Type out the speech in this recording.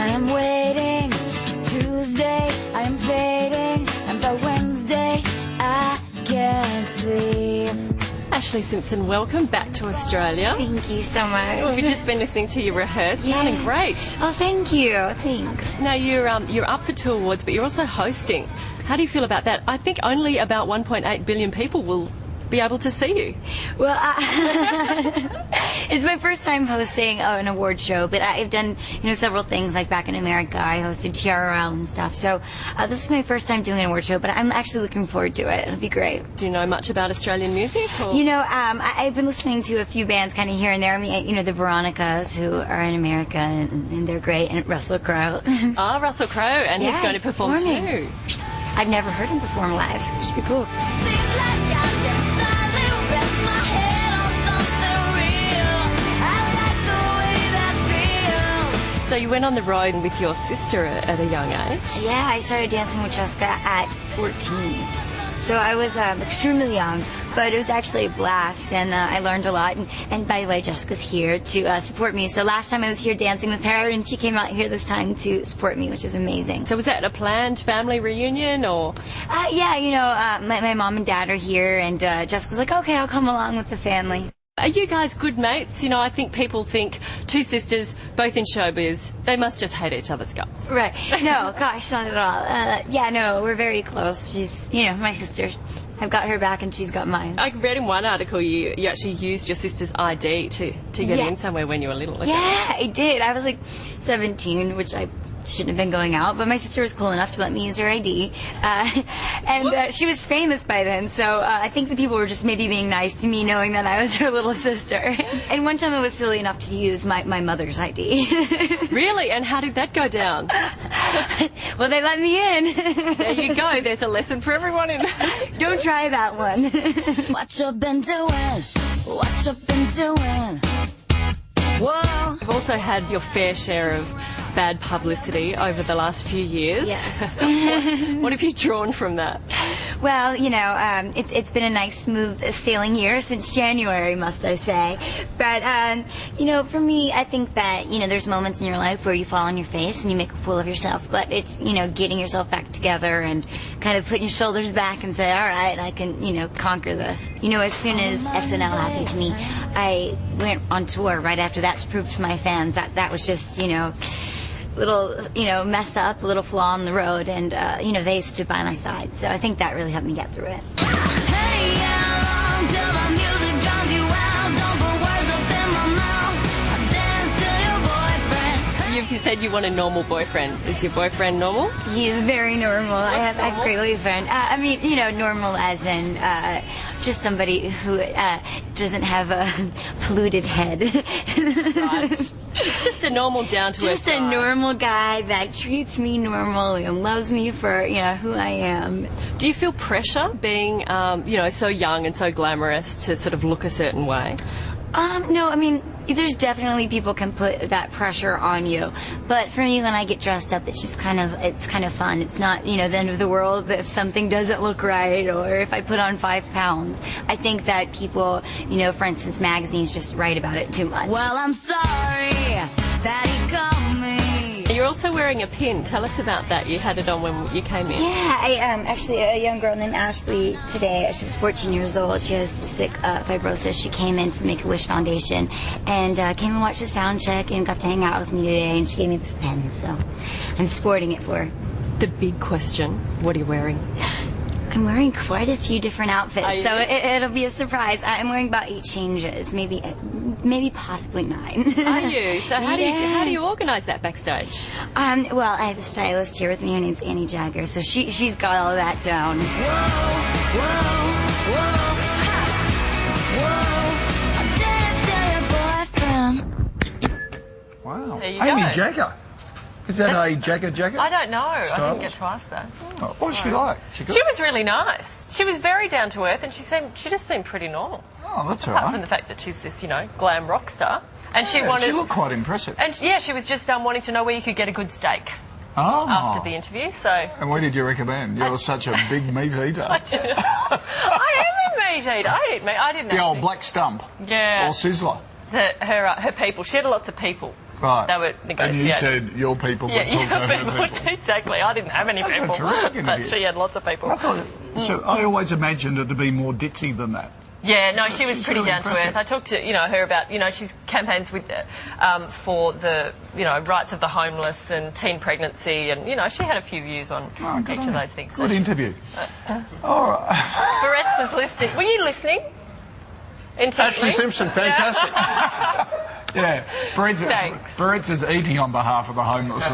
I am waiting. Tuesday, I am fading. And by Wednesday, I can't sleep. Ashlee Simpson, welcome back to Australia. Thank you so much. Well, we've just been listening to you rehearse. Yeah. Sounding great. Oh, thank you. Thanks. Now, you're up for 2 awards, but you're also hosting. How do you feel about that? I think only about 1.8 billion people will be able to see you. Well, it's my first time hosting an award show, but I've done, several things. Like back in America, I hosted TRL and stuff. So this is my first time doing an award show, but I'm actually looking forward to it. It'll be great. Do you know much about Australian music? Or? I've been listening to a few bands kind of here and there. I mean, the Veronicas, who are in America, and they're great. And Russell Crowe. Ah, Russell Crowe, and he's going to perform too. I've never heard him perform live, so it should be cool. So you went on the road with your sister at a young age? Yeah, I started dancing with Jessica at 14. So I was extremely young, but it was actually a blast, and I learned a lot. And by the way, Jessica's here to support me. So last time I was here dancing with her, and she came out here this time to support me, which is amazing. So was that a planned family reunion, or? Yeah, my mom and dad are here, and Jessica's like, okay, I'll come along with the family. Are you guys good mates? I think people think 2 sisters, both in showbiz, they must just hate each other's guts. Right. No, gosh, not at all. We're very close. She's, my sister. I've got her back and she's got mine. I read in one article you actually used your sister's ID to get in somewhere when you were little. Yeah, I did. I was like 17, which I shouldn't have been going out, but my sister was cool enough to let me use her ID. And she was famous by then, so I think the people were just maybe being nice to me knowing that I was her little sister. And one time I was silly enough to use my mother's ID. Really? And how did that go down? Well, they let me in. There you go. There's a lesson for everyone in Don't try that one. What you been doing? What you been doing? Whoa. You've also had your fair share of bad publicity over the last few years. Yes. What have you drawn from that? Well, it's been a nice, smooth sailing year since January, must I say. But, for me, I think that, there's moments in your life where you fall on your face and you make a fool of yourself. But it's, getting yourself back together and kind of putting your shoulders back and say, all right, I can, conquer this. As soon as SNL happened to me, I went on tour right after that to prove to my fans that that was just, little, mess up, a little flaw on the road, and, they stood by my side. So I think that really helped me get through it. You said you want a normal boyfriend. Is your boyfriend normal? He is very normal. I have a great boyfriend. Normal as in just somebody who doesn't have a polluted head. Right. Just a normal, down-to-earth guy. Just a normal guy that treats me normally and loves me for, who I am. Do you feel pressure being, so young and so glamorous to sort of look a certain way? No, there's definitely people can put that pressure on you. But for me, when I get dressed up, it's just kind of fun. It's not, the end of the world if something doesn't look right or if I put on 5 pounds. I think that people, for instance, magazines just write about it too much. Well, I'm sorry that he called me. You're also wearing a pin. Tell us about that. You had it on when you came in. Yeah, I actually, a young girl named Ashlee today, she was 14 years old. She has cystic fibrosis. She came in from Make-A-Wish Foundation and came and watched the sound check and got to hang out with me today, and she gave me this pen, so I'm sporting it for her. The big question, what are you wearing? I'm wearing quite a few different outfits, so it'll be a surprise. I'm wearing about 8 changes, maybe possibly 9. Are you? So how do you organise that backstage? Well, I have a stylist here with me. Her name's Annie Jagger, so she's got all of that down. Whoa, whoa, whoa, whoa. I didn't tell your boyfriend. Wow. There you Amy go. Jagger. Is that a jacket? I don't know. Styles? I didn't get to ask that. Oh, what's she like? She was really nice. She was very down to earth, and she just seemed pretty normal. Oh, that's all Apart right. from the fact that she's this, glam rock star. And She looked quite impressive. And she was just wanting to know where you could get a good steak after the interview. So. And where did you recommend? You're such a big meat eater. I am a meat eater. I eat meat. I didn't. The old black stump. Yeah. Or sizzler. Her people. She had lots of people Right. They were And negotiating. you said your people would talk to her people. Exactly. I didn't have any That's a people, terrific but interview. she had lots of people. I thought, so I always imagined her to be more ditzy than that. Yeah, no, she was She's pretty really down to impressive. earth. I talked to her about she's campaigns with for the rights of the homeless and teen pregnancy, and she had a few views on each of those things. Good So interview. All right. Barrett's was listening. Were you listening? Intently? Ashlee Simpson, fantastic. Yeah. Thanks. Barrett's is eating on behalf of the homeless.